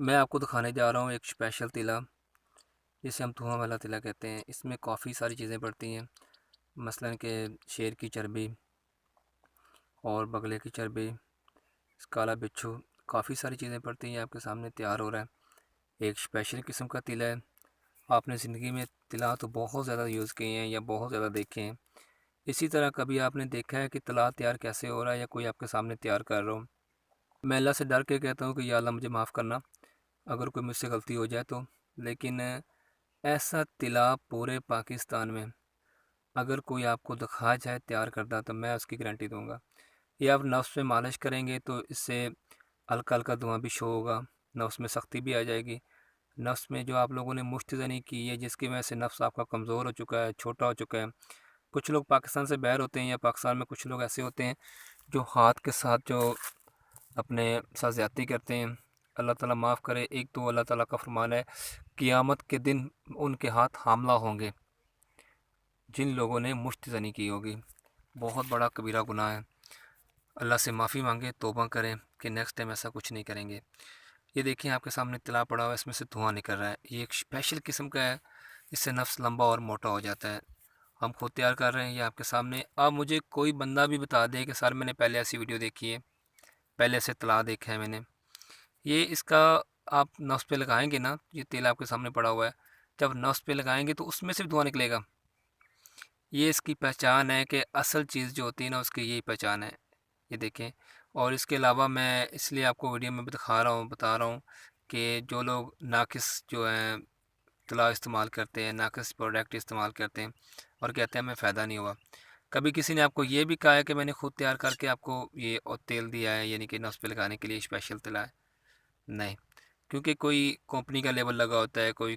मैं आपको दिखाने जा रहा हूँ एक स्पेशल तिला, जिसे हम धुआं वाला तिला कहते हैं। इसमें काफ़ी सारी चीज़ें पड़ती हैं, मसलन के शेर की चर्बी और बगले की चर्बी, काला बिच्छू, काफ़ी सारी चीज़ें पड़ती हैं। आपके सामने तैयार हो रहा है एक स्पेशल किस्म का तिला है। आपने ज़िंदगी में तिला तो बहुत ज़्यादा यूज़ किए हैं या बहुत ज़्यादा देखे हैं। इसी तरह कभी आपने देखा है कि तिला तैयार कैसे हो रहा है या कोई आपके सामने तैयार कर रहा हो? मैं अल्लाह से डर के कहता हूँ कि या अल्लाह मुझे माफ़ करना अगर कोई मुझसे गलती हो जाए तो। लेकिन ऐसा तिला पूरे पाकिस्तान में अगर कोई आपको दिखा जाए तैयार करता तो मैं उसकी गारंटी दूंगा। ये आप नफ्स में मालिश करेंगे तो इससे हल्का हल्का धुआं भी शो होगा, नफ्स में सख्ती भी आ जाएगी। नफ्स में जो आप लोगों ने मुश्तज़नी की है जिसकी वजह से नफ्स आपका कमज़ोर हो चुका है, छोटा हो चुका है। कुछ लोग पाकिस्तान से बाहर होते हैं या पाकिस्तान में कुछ लोग ऐसे होते हैं जो हाथ के साथ जो अपने साथ ज़्यादती करते हैं। अल्लाह ताला माफ़ करे। एक तो अल्लाह ताला का फरमान है, क़यामत के दिन उनके हाथ हामला होंगे जिन लोगों ने मुश्तज़नी की होगी। बहुत बड़ा कबीरा गुनाह है। अल्लाह से माफ़ी मांगे, तौबा करें कि नेक्स्ट टाइम ऐसा कुछ नहीं करेंगे। ये देखिए आपके सामने तिला पड़ा हुआ है, इसमें से धुआं निकल रहा है। ये एक स्पेशल किस्म का है, इससे नफ्स लंबा और मोटा हो जाता है। हम खुद तैयार कर रहे हैं ये आपके सामने। अब मुझे कोई बंदा भी बता दे कि सर मैंने पहले ऐसी वीडियो देखी है, पहले से तिला देखा है मैंने, ये इसका आप नफ्स पे लगाएंगे ना, ये तेल आपके सामने पड़ा हुआ है, जब नफ्स पे लगाएंगे तो उसमें से भी धुआं निकलेगा। ये इसकी पहचान है कि असल चीज़ जो होती है ना उसकी यही पहचान है। ये देखें। और इसके अलावा मैं इसलिए आपको वीडियो में दिखा रहा हूँ, बता रहा हूँ कि जो लोग नाकिस जो हैं तला इस्तेमाल करते हैं, नाकिस प्रोडक्ट इस्तेमाल करते हैं और कहते हैं हमें फ़ायदा नहीं हुआ। कभी किसी ने आपको ये भी कहा है कि मैंने खुद तैयार करके आपको ये और तेल दिया है, यानी कि नफ्स पे लगाने के लिए स्पेशल तला है? नहीं। क्योंकि कोई कंपनी का लेबल लगा होता है, कोई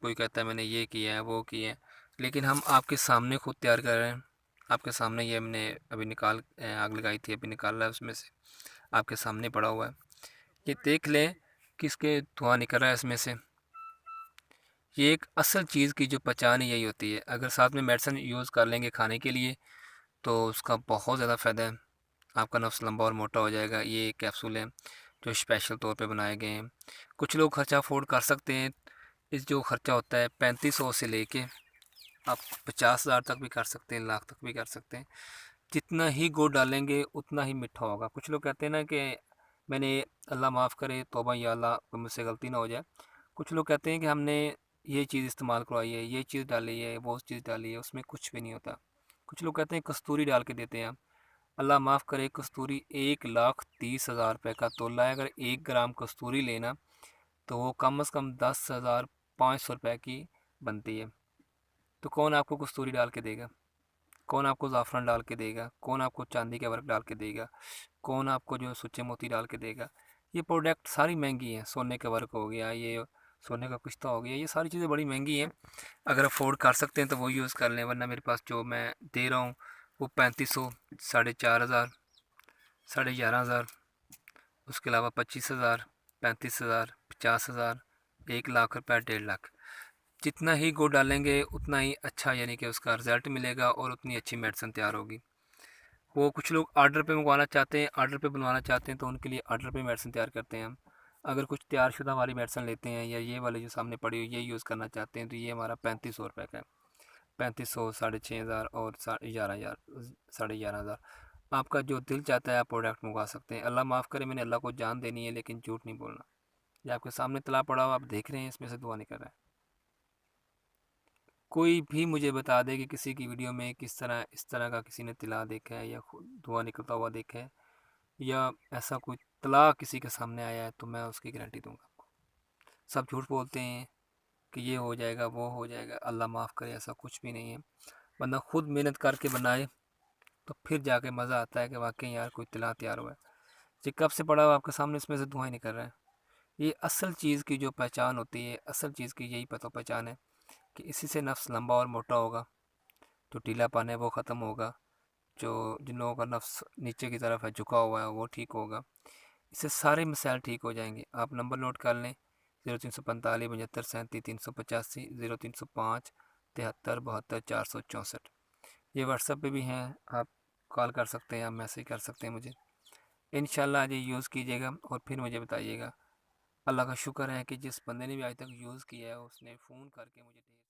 कोई कहता है मैंने ये किया है वो किया है। लेकिन हम आपके सामने खुद तैयार कर रहे हैं। आपके सामने ये हमने अभी आग लगाई थी, अभी निकाल रहा है उसमें से, आपके सामने पड़ा हुआ है। ये देख लें किसके धुआं निकल रहा है इसमें से। ये एक असल चीज़ की जो पहचान है यही होती है। अगर साथ में मेडिसिन यूज़ कर लेंगे खाने के लिए तो उसका बहुत ज़्यादा फ़ायदा है। आपका नफ्स लंबा और मोटा हो जाएगा। ये कैप्सूल हैं जो स्पेशल तौर पे बनाए गए हैं। कुछ लोग खर्चा अफोर्ड कर सकते हैं। इस जो खर्चा होता है 3500 से लेके आप 50,000 तक भी कर सकते हैं, लाख तक भी कर सकते हैं। जितना ही गुड़ डालेंगे उतना ही मीठा होगा। कुछ लोग कहते हैं ना कि मैंने, अल्लाह माफ़ करे, तौबा या अल्लाह कोई मुझसे गलती ना हो जाए। कुछ लोग कहते हैं कि हमने ये चीज़ इस्तेमाल करवाई है, ये चीज़ डाली है, वो चीज़ डाली है, उसमें कुछ भी नहीं होता। कुछ लोग कहते हैं कस्तूरी डाल के देते हैं। अल्लाह माफ़ करे, कस्तूरी 1,30,000 रुपये का तोला है। अगर 1 ग्राम कस्तूरी लेना तो वो कम से कम 10,500 रुपये की बनती है। तो कौन आपको कस्तूरी डाल के देगा? कौन आपको ज़ाफ़रान डाल के देगा? कौन आपको चांदी का वर्क डाल के देगा? कौन आपको जो सुच्चे मोती डाल के देगा? ये प्रोडक्ट सारी महंगी हैं। सोने का वर्क हो गया, ये सोने का कुश्ता हो गया, ये सारी चीज़ें बड़ी महंगी हैं। अगर अफोर्ड कर सकते हैं तो वो यूज़ कर लें, वरना मेरे पास जो मैं दे रहा हूँ वो 3500, 4,500, 11,500, उसके अलावा 25,000, 35,000, 50,000, 1 लाख रुपये, 1.5 लाख। जितना ही गुड़ डालेंगे उतना ही अच्छा, यानी कि उसका रिज़ल्ट मिलेगा और उतनी अच्छी मेडिसिन तैयार होगी। वो कुछ लोग ऑर्डर पे मंगवाना चाहते हैं, ऑर्डर पे बनवाना चाहते हैं तो उनके लिए ऑर्डर पे मेडिसिन तैयार करते हैं हम। अगर कुछ तैयारशुदा वाली मेडिसिन लेते हैं या ये वाली जो सामने पड़ी हुई ये यूज़ करना चाहते हैं तो ये हमारा 3500 रुपये का है। 3500, 6,500 और 11,000, 11,500। आपका जो दिल चाहता है आप प्रोडक्ट मंगवा सकते हैं। अल्लाह माफ़ करे, मैंने अल्लाह को जान देनी है लेकिन झूठ नहीं बोलना। ये आपके सामने तला पड़ा हुआ आप देख रहे हैं, इसमें से धुआं निकल रहा है। कोई भी मुझे बता दे कि किसी की वीडियो में किस तरह इस तरह का किसी ने तिला देखा है या धुआं निकलता हुआ देखा है या ऐसा कोई तला किसी के सामने आया है तो मैं उसकी गारंटी दूंगा आपको। सब झूठ बोलते हैं कि ये हो जाएगा वो हो जाएगा। अल्लाह माफ़ करे, ऐसा कुछ भी नहीं है। बंदा खुद मेहनत करके बनाए तो फिर जाके मज़ा आता है कि वाकई यार कोई तिला तैयार हुआ है। ये कब से पड़ा हुआ आपके सामने, इसमें से धुआं ही निकल रहा है। ये असल चीज़ की जो पहचान होती है, असल चीज़ की यही पता पहचान है कि इसी से नफ्स लंबा और मोटा होगा, जो टीलापन है वो ख़त्म होगा, जो जिन लोगों का नफ्स नीचे की तरफ है झुका हुआ है वो ठीक होगा। इससे सारे मसाइल ठीक हो जाएंगे। आप नंबर नोट कर लें, 0345 75 37 385, 0305 73 72 464। ये व्हाट्सएप पे भी हैं, आप कॉल कर सकते हैं, आप मैसेज कर सकते हैं मुझे। इंशाल्लाह आज ये यूज़ कीजिएगा और फिर मुझे बताइएगा अल्लाह का शुक्र है कि जिस बंदे ने भी आज तक यूज़ किया है उसने फ़ोन करके मुझे ढेर